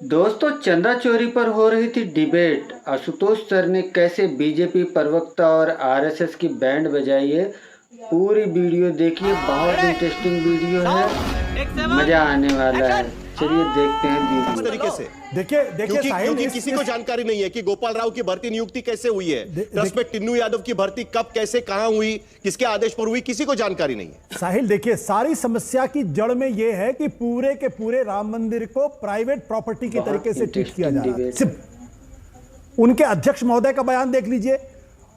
दोस्तों, चंदा चोरी पर हो रही थी डिबेट। आशुतोष सर ने कैसे बीजेपी प्रवक्ता और आरएसएस की बैंड बजाई है। पूरी वीडियो देखिए, बहुत इंटरेस्टिंग वीडियो है, मजा आने वाला है। चलिए देखते हैं इस वीडियो। तरीके से देखिए क्योंकि किसी को जानकारी नहीं है कि गोपाल राव की भर्ती नियुक्ति कैसे हुई है, ट्रस्ट में टिन्नू यादव की भर्ती कब कैसे कहां हुई, किसके आदेश पर हुई, किसी को जानकारी नहीं है। साहिल, देखिए सारी समस्या की जड़ में यह है कि पूरे के पूरे राम मंदिर को प्राइवेट प्रॉपर्टी के तरीके से ट्रीट किया जा रहा है। सिर्फ उनके अध्यक्ष महोदय का बयान देख लीजिए,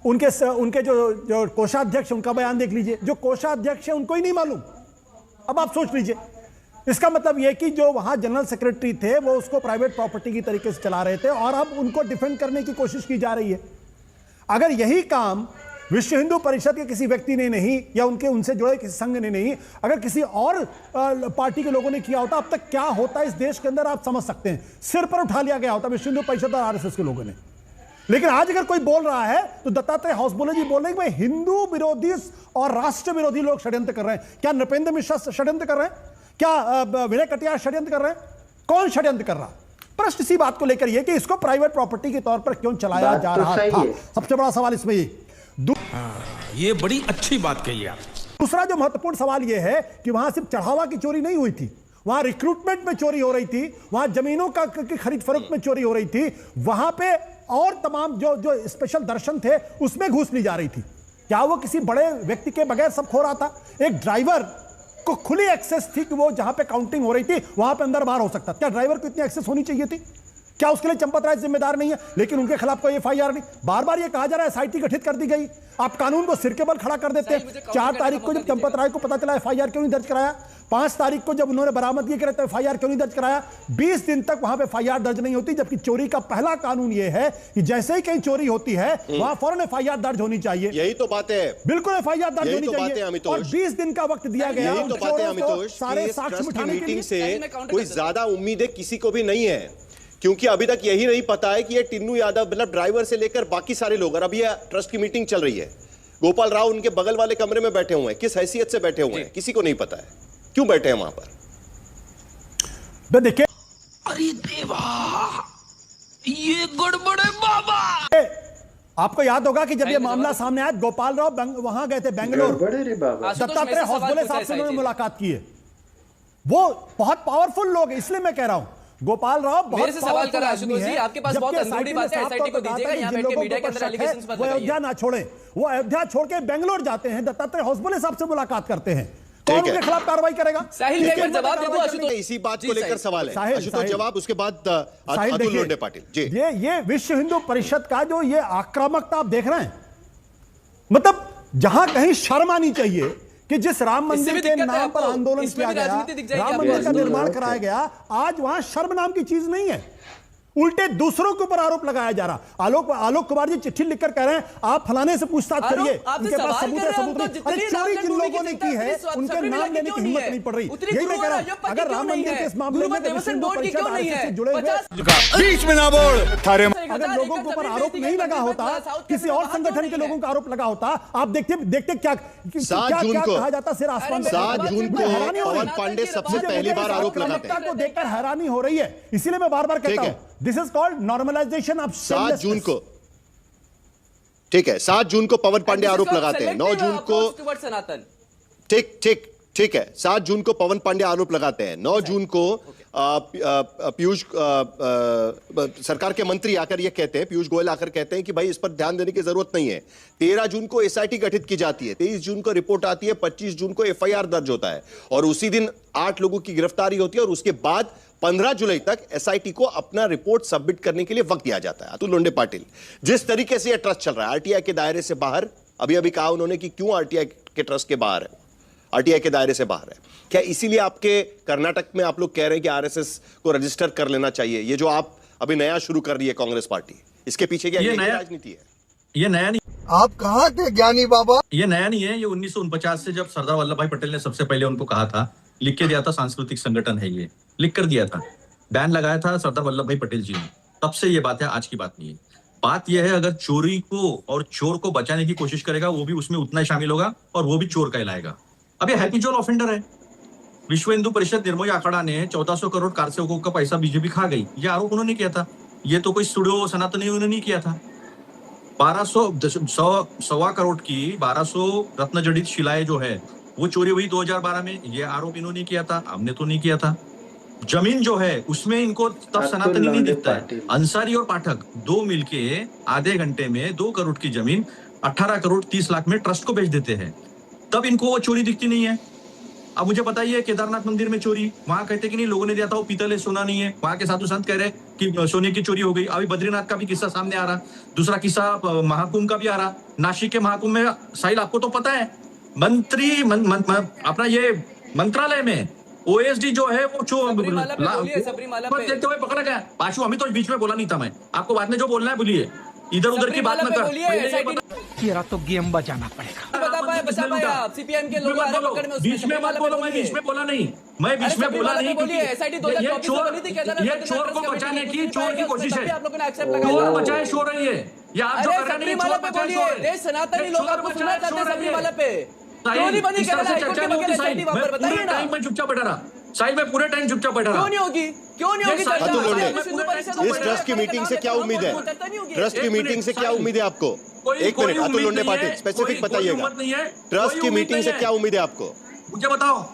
उनके जो कोषाध्यक्ष उनका बयान देख लीजिए। जो कोषाध्यक्ष है उनको ही नहीं मालूम। अब आप सोच लीजिए, इसका मतलब यह कि जो वहां जनरल सेक्रेटरी थे वो उसको प्राइवेट प्रॉपर्टी की तरीके से चला रहे थे और अब उनको डिफेंड करने की कोशिश की जा रही है। अगर यही काम विश्व हिंदू परिषद के किसी व्यक्ति ने नहीं, या उनसे जुड़े किसी संघ ने नहीं, अगर किसी और पार्टी के लोगों ने किया होता, अब तक क्या होता इस देश के अंदर आप समझ सकते हैं। सिर पर उठा लिया गया होता विश्व हिंदू परिषद और आरएसएस के लोगों ने। लेकिन आज अगर कोई बोल रहा है तो दत्तात्रेय हौसबोले जी बोल रहे हैं कि भाई हिंदू विरोधी और राष्ट्र विरोधी लोग षड्यंत्र कर रहे हैं। क्या नृपेंद्र मिश्रा षड्यंत्र कर रहे हैं? क्या विनय कटियार षड्यंत्र कर रहे हैं? कौन षड्यंत्र कर रहा? प्रश्न इसी बात को लेकर यह कि इसको प्राइवेट प्रॉपर्टी के तौर पर क्यों चलाया जा रहा था। सबसे बड़ा सवाल इसमें ये बड़ी अच्छी बात कही आप। दूसरा जो महत्वपूर्ण सवाल यह है कि वहां सिर्फ चढ़ावा की चोरी नहीं हुई थी, वहां रिक्रूटमेंट में चोरी हो रही थी, वहां जमीनों की खरीद फरोख्त में चोरी हो रही थी, वहां पे और तमाम जो स्पेशल दर्शन थे उसमें घूस ली जा रही थी। क्या वो किसी बड़े व्यक्ति के बगैर सब हो रहा था? एक ड्राइवर को खुली एक्सेस थी कि वो जहां पे काउंटिंग हो रही थी वहां पे अंदर बाहर हो सकता। क्या ड्राइवर को इतनी एक्सेस होनी चाहिए थी? क्या उसके लिए चंपत राय जिम्मेदार नहीं है? लेकिन उनके खिलाफ कोई एफआईआर नहीं। बार बार ये कहा जा रहा है एसआईटी गठित कर दी गई। आप कानून को सिर के बल खड़ा कर देते हैं। 4 तारीख को जब चंपत राय को पता चला एफआईआर क्यों नहीं दर्ज कराया? 5 तारीख को जब उन्होंने बरामदगी करे तो एफआईआर क्यों नहीं दर्ज कराया? 20 दिन तक वहां पे एफआईआर दर्ज नहीं होती, जबकि चोरी का पहला कानून यह है कि जैसे ही कहीं चोरी होती है वहां फौरन एफआईआर दर्ज होनी चाहिए। यही तो बात है, बिल्कुल एफआईआर दर्ज होनी चाहिए और 20 दिन का वक्त दिया गया। यही तो बात है अमितोष, सारे साक्ष्य मिटाने के लिए से कोई ज्यादा उम्मीदें किसी को भी नहीं है, क्योंकि अभी तक यही नहीं पता है कि ये टिन्नू यादव मतलब ड्राइवर से लेकर बाकी सारे लोग, और अभी ट्रस्ट की मीटिंग चल रही है, गोपाल राव उनके बगल वाले कमरे में बैठे हुए हैं, किस हैसियत से बैठे हुए हैं किसी को नहीं पता है, क्यों बैठे हैं वहां पर। देखिए, अरे देवा, ये गड़बड़ है बाबा। आपको याद होगा कि जब ये मामला सामने आया, गोपाल राव वहां गए थे बेंगलोर, दत्तात्रेय हौसबोले साहब से उन्होंने मुलाकात की है। वो बहुत पावरफुल लोग, इसलिए मैं कह रहा हूं गोपाल राव बहुत मेरे से सवाल कर रहा है आशुतोष जी, आपके पास बहुत अंदरूनी बातें एसआईटी को दीजिएगा, यहां बैठ के मीडिया के अंदर एलिगेशंस मत वो अयोध्या ना छोड़े, वो अयोध्या छोड़ के बेंगलोर जाते हैं, दत्तात्रेय हौसबोले साहब से मुलाकात करते हैं। कौन उनके खिलाफ कार्रवाई करेगा? साहिल एक बार जवाब दे दो आशुतोष। इसी बात को लेकर सवाल है आशुतोष, जवाब उसके बाद अतुल लोंढे पाटिल जी। ये विश्व हिंदू परिषद का जो ये आक्रामकता आप देख रहे हैं, मतलब जहां कहीं शर्म आनी चाहिए कि जिस राम मंदिर के नाम पर आंदोलन किया गया, राम मंदिर का निर्माण कराया गया, आज वहां शर्म नाम की चीज नहीं है, उल्टे दूसरों के ऊपर आरोप लगाया जा रहा। आलोक कुमार जी चिट्ठी लिखकर कह रहे हैं आप फलाने से पूछताछ करिए, उनके पास सबूत है, सबूत नहीं। अरे चोरी जिन लोगों ने की है उनके नाम लेने की हिम्मत नहीं पड़ रही। यही मैं कह रहा हूं, अगर राम मंदिर के इस मामले में से जुड़े हुए बीच में ना बोल, अगर लोगों के ऊपर आरोप नहीं लगा होता, किसी और संगठन के लोगों का आरोप लगा होता, आप देखते क्या 7 जून को कहा जाता, सिर आसमान 7 जून को पवन पांडे सबसे पहली बार आरोप लगाते हैं। को देखकर हैरानी हो रही है, इसीलिए मैं बार बार कहता हूं this is called normalization of 7 जून को, ठीक है, 7 जून को पवन पांडे आरोप लगाते हैं, 9 जून को सनातन, ठीक है, 7 जून को पवन पांडे आरोप लगाते हैं, 9 जून को पीयूष सरकार के मंत्री आकर ये कहते हैं, पीयूष गोयल आकर कहते हैं कि भाई इस पर ध्यान देने की जरूरत नहीं है। 13 जून को एसआईटी गठित की जाती है, 23 जून को रिपोर्ट आती है, 25 जून को एफआईआर दर्ज होता है और उसी दिन 8 लोगों की गिरफ्तारी होती है और उसके बाद 15 जुलाई तक एसआईटी को अपना रिपोर्ट सबमिट करने के लिए वक्त दिया जाता है। अतुल लोंढे पाटिल, जिस तरीके से यह ट्रस्ट चल रहा है आरटीआई के दायरे से बाहर, अभी कहा उन्होंने कि क्यों आरटीआई के ट्रस्ट के बाहर है, आरटीआई के दायरे से बाहर है, क्या इसीलिए आपके कर्नाटक में आप लोग कह रहे हैं कि आरएसएस को रजिस्टर कर लेना चाहिए? ये जो आप अभी नया शुरू कर रही है कांग्रेस पार्टी, इसके पीछे क्या नया राजनीति है? ये नया नहीं, आप कहाँ थे ज्ञानी बाबा? ये नया नहीं है। ये 1949 से जब सरदार वल्लभ भाई पटेल ने सबसे पहले उनको कहा था, लिख के दिया था, सांस्कृतिक संगठन है ये, लिख कर दिया था, बैन लगाया था सरदार वल्लभ भाई पटेल जी ने, तब से ये बात है, आज की बात नहीं है। बात यह है अगर चोरी को और चोर को बचाने की कोशिश करेगा वो भी उसमें उतना ही शामिल होगा और वो भी चोर कहलाएगा। अब ये हैप्पी चोर ऑफेंडर है, विश्व हिंदू परिषद निर्मोही अखाड़ा ने 1400 करोड़ कार सेवकों का पैसा बीजेपी खा गई, ये आरोप उन्होंने किया था। ये तो कोई स्टूडियो सनातनी उन्होंने नहीं किया था। 1,200 करोड़ की 1200 रत्न जड़ित शिलाएं जो है वो चोरी हुई 2012 में, ये आरोप इन्होंने किया था, हमने तो नहीं किया था। जमीन जो है उसमें इनको तब सनातनी नहीं दिखता है। अंसारी और पाठक दो मिलके आधे घंटे में 2 करोड़ की जमीन 18 करोड़ 30 लाख में ट्रस्ट को बेच देते हैं, तब इनको वो चोरी दिखती नहीं है। अब मुझे बताइए केदारनाथ मंदिर में चोरी, वहां कहते कि नहीं लोगों ने दिया था वो पीतल है सोना नहीं है, वहां के साधु संत कह रहे कि सोने की चोरी हो गई। अभी बद्रीनाथ का भी किस्सा सामने आ रहा, दूसरा किस्सा महाकुंभ का भी आ रहा। नासिक के महाकुंभ में साहिल आपको तो पता है अपना ये मंत्रालय में ओएसडी जो है वो देखते हुए पकड़ा गया। पाशु अभी तो बीच में बोला नहीं था, मैं आपको बाद में जो बोलना है बोलिए, इधर उधर की बात न कर। तेरा तो गेम बजाना पड़ेगा। बता पाया आप सीपीएम के लोग आ रहे पकड़ में, बीच में मत बोलो, मैं बीच में बोला नहीं, मैं बीच में बोला नहीं। ये चोर को बचाने की चोर की कोशिश है, चोर बचाए शोर है ये आप जो कर रहे हैं चोर बचाए शोर है। सनातनी लोग आपको सुना चाहते हैं सबरीमाला पे पूरे टाइम में चुपचाप बैठा रहा, साहिल में पूरे टाइम चुपचाप बैठा रहा। क्यों नहीं होगी, क्यों नहीं होगी? अतुल लोंढे, इस ट्रस्ट की मीटिंग से क्या उम्मीद है? ट्रस्ट की मीटिंग से क्या उम्मीद है आपको? एक मिनट, अतुल लोंढे पाटिल स्पेसिफिक बताइएगा, ट्रस्ट की मीटिंग से क्या उम्मीद है आपको? मुझे बताओ,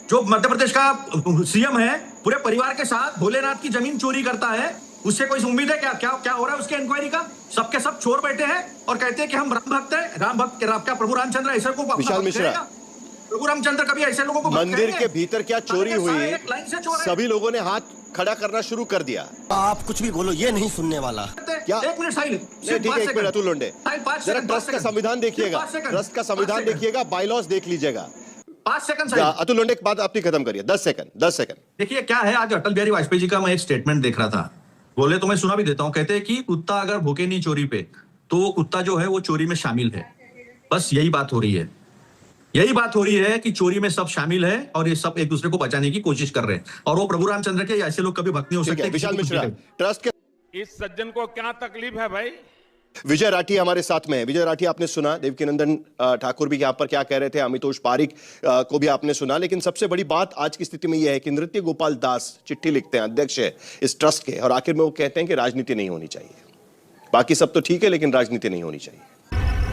जो मध्य प्रदेश का सीएम है पूरे परिवार के साथ भोलेनाथ की जमीन चोरी करता है, उससे कोई उम्मीद है? क्या क्या क्या हो रहा है उसके इंक्वायरी का? सबके सब चोर बैठे हैं और कहते हैं कि हम राम भक्त हैं, राम भक्त क्या प्रभु रामचंद्र ऐसे को विशाल मिश्रा, प्रभु रामचंद्र कभी ऐसे लोगों को मंदिर के भीतर क्या चोरी हुई, सभी लोगों ने हाथ खड़ा करना शुरू कर दिया। आप कुछ भी बोलो, ये नहीं सुनने वाला। क्या? एक मिनट साहिल, ठीक है, एक मिनट अतुल लोंढे, जरा ट्रस्ट का संविधान देखिएगा, ट्रस्ट का संविधान देखिएगा, बायलॉज देख लीजिएगा। 5 सेकंड अतुल लोंढे, एक बात अपनी खत्म करिए, 10 सेकंड। देखिए क्या है, आज अटल बिहारी वाजपेयी जी का मैं एक स्टेटमेंट देख रहा था, बोले तो मैं सुना भी देता हूं। कहते हैं कि कुत्ता अगर भूखे नहीं चोरी पे, तो वो कुत्ता जो है वो चोरी में शामिल है। बस यही बात हो रही है, यही बात हो रही है कि चोरी में सब शामिल है और ये सब एक दूसरे को बचाने की कोशिश कर रहे हैं। और वो प्रभु रामचंद्र के ऐसे लोग कभी भक्त नहीं हो सकते। विशाल मिश्रा, ट्रस्ट के इस सज्जन को क्या तकलीफ है भाई? विजय राठी हमारे साथ में है। विजय राठी, आपने सुना देवकीनंदन ठाकुर भी यहाँ पर क्या कह रहे थे, आमितोष पारिक को भी आपने सुना, लेकिन सबसे बड़ी बात आज की स्थिति में यह है कि नृत्य गोपाल दास चिट्ठी लिखते हैं, अध्यक्ष है इस ट्रस्ट के, और आखिर में वो कहते हैं कि राजनीति नहीं होनी चाहिए। बाकी सब तो ठीक है, लेकिन राजनीति नहीं होनी चाहिए।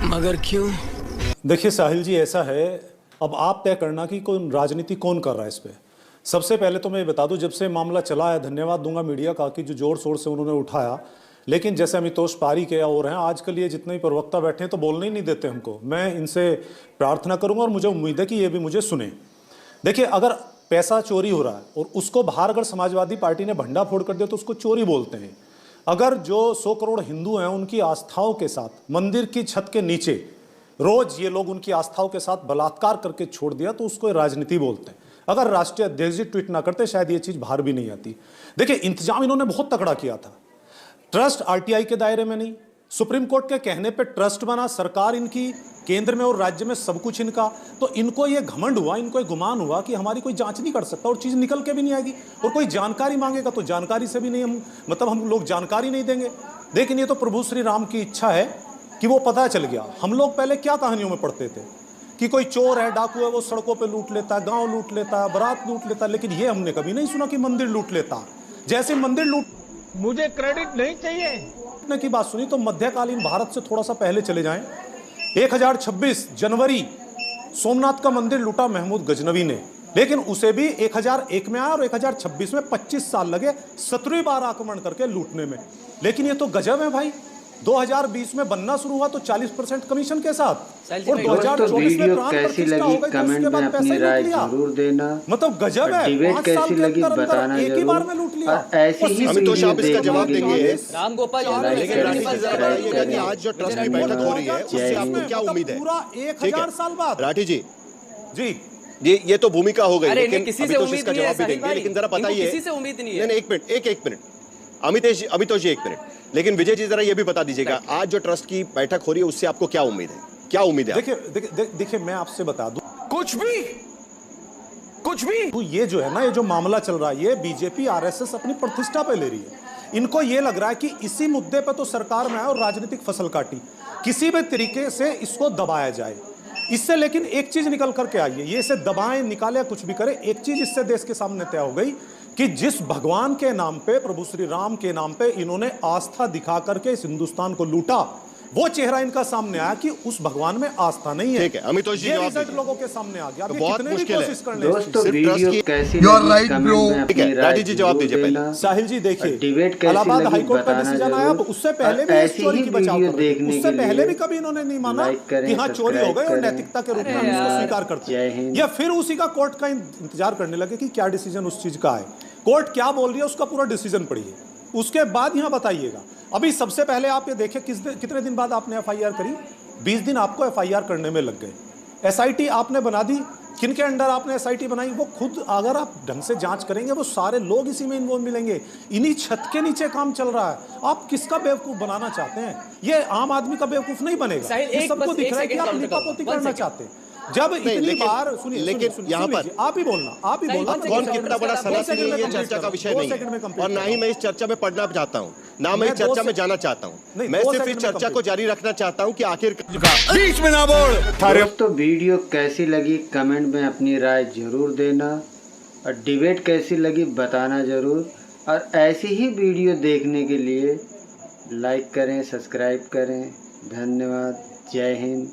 मगर क्यों? देखिए साहिल जी, ऐसा है, अब आप तय करना कि कौन राजनीति कौन कर रहा है इस पे। सबसे पहले तो मैं बता दूं, जब से मामला चला है, धन्यवाद दूंगा मीडिया का कि जो जोर शोर से उन्होंने उठाया, लेकिन जैसे अमितोष पारिक है और हैं आजकल ये जितने भी प्रवक्ता बैठे हैं तो बोलने ही नहीं देते हमको। मैं इनसे प्रार्थना करूंगा और मुझे उम्मीद है कि ये भी मुझे सुने। देखिए, अगर पैसा चोरी हो रहा है और उसको बाहर अगर समाजवादी पार्टी ने भंडा फोड़ कर दिया तो उसको चोरी बोलते हैं। अगर जो 100 करोड़ हिंदू हैं उनकी आस्थाओं के साथ मंदिर की छत के नीचे रोज ये लोग उनकी आस्थाओं के साथ बलात्कार करके छोड़ दिया तो उसको राजनीति बोलते हैं। अगर राष्ट्रीय अध्यक्ष जी ट्वीट ना करते शायद ये चीज बाहर भी नहीं आती। देखिए, इंतजाम इन्होंने बहुत तगड़ा किया था। ट्रस्ट आरटीआई के दायरे में नहीं, सुप्रीम कोर्ट के कहने पे ट्रस्ट बना, सरकार इनकी केंद्र में और राज्य में सब कुछ इनका, तो इनको ये घमंड हुआ, इनको ये गुमान हुआ कि हमारी कोई जांच नहीं कर सकता और चीज निकल के भी नहीं आएगी, और कोई जानकारी मांगेगा तो जानकारी से भी नहीं, हम लोग जानकारी नहीं देंगे। लेकिन ये तो प्रभु श्री राम की इच्छा है कि वो पता चल गया। हम लोग पहले क्या कहानियों में पढ़ते थे कि कोई चोर है, डाकू है, वो सड़कों पे लूट लेता है, गांव लूट लेता है, बारात लूट लेता है, लेकिन ये हमने कभी नहीं सुना कि मंदिर लूट लेता। जैसे मंदिर लूट, मुझे क्रेडिट नहीं चाहिए की बात सुनी तो मध्यकालीन भारत से थोड़ा सा पहले चले जाएं। 1026 जनवरी सोमनाथ का मंदिर लूटा महमूद गजनवी ने, लेकिन उसे भी 1001 में आया और 1026 में 25 साल लगे 17वीं बार आक्रमण करके लूटने में। लेकिन ये तो गजब है भाई, 2020 में बनना शुरू हुआ तो 40% कमीशन के साथ, और 2024 में प्राण प्रतिष्ठा हो गई तो उसके बाद पैसा लूट लिया। मतलब गजब है, 5 साल के अंदर एक ही बार में लूट लिया। अमितोष, आप इसका जवाब देंगे? राम गोपाल, लेकिन आज जो ट्रस्ट की बैठक हो रही है उससे आपको क्या उम्मीद है? पूरा 1000 साल बाद। राठी जी, जी ये तो भूमिका हो गई, लेकिन किसी से अमितोष इसका जवाब भी देंगे, लेकिन जरा बताइए। किसी से उम्मीद नहीं है। नहीं, एक मिनट अमितोष जी, 1 मिनट, लेकिन विजय जी जरा ये भी बता दीजिएगा, आज जो ट्रस्ट की बैठक हो रही है उससे आपको क्या उम्मीद है? क्या उम्मीद है? देखिए मैं आपसे बता दूं, कुछ भी तो ये जो है ना, ये जो मामला चल रहा है, ये बीजेपी आरएसएस अपनी प्रतिष्ठा पे ले रही है। इनको ये लग रहा है कि इसी मुद्दे पे तो सरकार में आए और राजनीतिक फसल काटी, किसी भी तरीके से इसको दबाया जाए। इससे लेकिन एक चीज निकल करके आई है, ये इसे दबाएं निकाले कुछ भी करे, एक चीज इससे देश के सामने तय हो गई कि जिस भगवान के नाम पे, प्रभु श्री राम के नाम पे इन्होंने आस्था दिखा करके इस हिंदुस्तान को लूटा, वो चेहरा इनका सामने आया कि उस भगवान में आस्था नहीं है। ठीक है, अमितोष जी ये जवाब रिजल्ट दीजिए। लोगों के सामने आ गया। तो बहुत मुश्किल है दोस्तों, सिर्फ वीडियो ट्रस्ट की- कैसी You are लगी right, कमेंट bro. में ठीक है, अपनी राय राठी जी जवाब जरूर दीजिए पहले। देना। साहिल जी देखिए, डिबेट कैसी इलाहाबाद लगी हाईकोर्ट का बताना डिसीजन आया, जरूर। उससे पहले भी और इस ऐसी चोरी ही की बचाव वीडियो कर रहे थे। देखने उससे के पहले लिए भी कभी इन्होंने नहीं माना लाइक करें, कि हाँ चोरी हो गई और सब्सक्राइब नैतिकता के रूप में करें। हम इसको अरे स्वीकार करते जय हैं, हिंद। या फिर उसी का कोर्ट का इंतजार करने लगे कि क्या डिसीजन उस चीज का है, कोर्ट क्या बोल रही है उसका पूरा डिसीजन पढ़िए, उसके बाद यहां बताइएगा। अभी सबसे पहले आप ये देखिए कितने दिन बाद आपने एफआईआर करी, 20 दिन आपको एफआईआर करने में लग गए। एसआईटी आपने बना दी, किनके अंडर आपने एसआईटी बनाई, वो खुद अगर आप ढंग से जांच करेंगे वो सारे लोग इसी में इन्वॉल्व मिलेंगे। इन्हीं छत के नीचे काम चल रहा है। आप किसका बेवकूफ बनाना चाहते हैं? ये आम आदमी का बेवकूफ नहीं बनेगा। साहिल, ये एक सबको बस दिख एक रहा है कि सेकंड आप काउंटर लिपापोती करो, 1 करना सेकंड। चाहते हैं। जब इतनी लेकिन- बार सुनिए, लेकिन सुनिए, यहाँ सुनिए, पर- आप ही बोलना नहीं, कौन कितना बड़ा सनातनी है ये चर्चा का विषय नहीं है, और ना ही मैं इस चर्चा में पढ़ना चाहता हूँ, ना मैं इस चर्चा में जाना चाहता हूँ। मैं सिर्फ इस चर्चा को जारी रखना चाहता हूँ कि आखिर बीच में ना बोल। दोस्तों, वीडियो कैसी लगी कमेंट में अपनी राय जरूर देना, और डिबेट कैसी लगी बताना जरूर। और ऐसी ही वीडियो देखने के लिए लाइक करें, सब्सक्राइब करें। धन्यवाद। जय हिंद।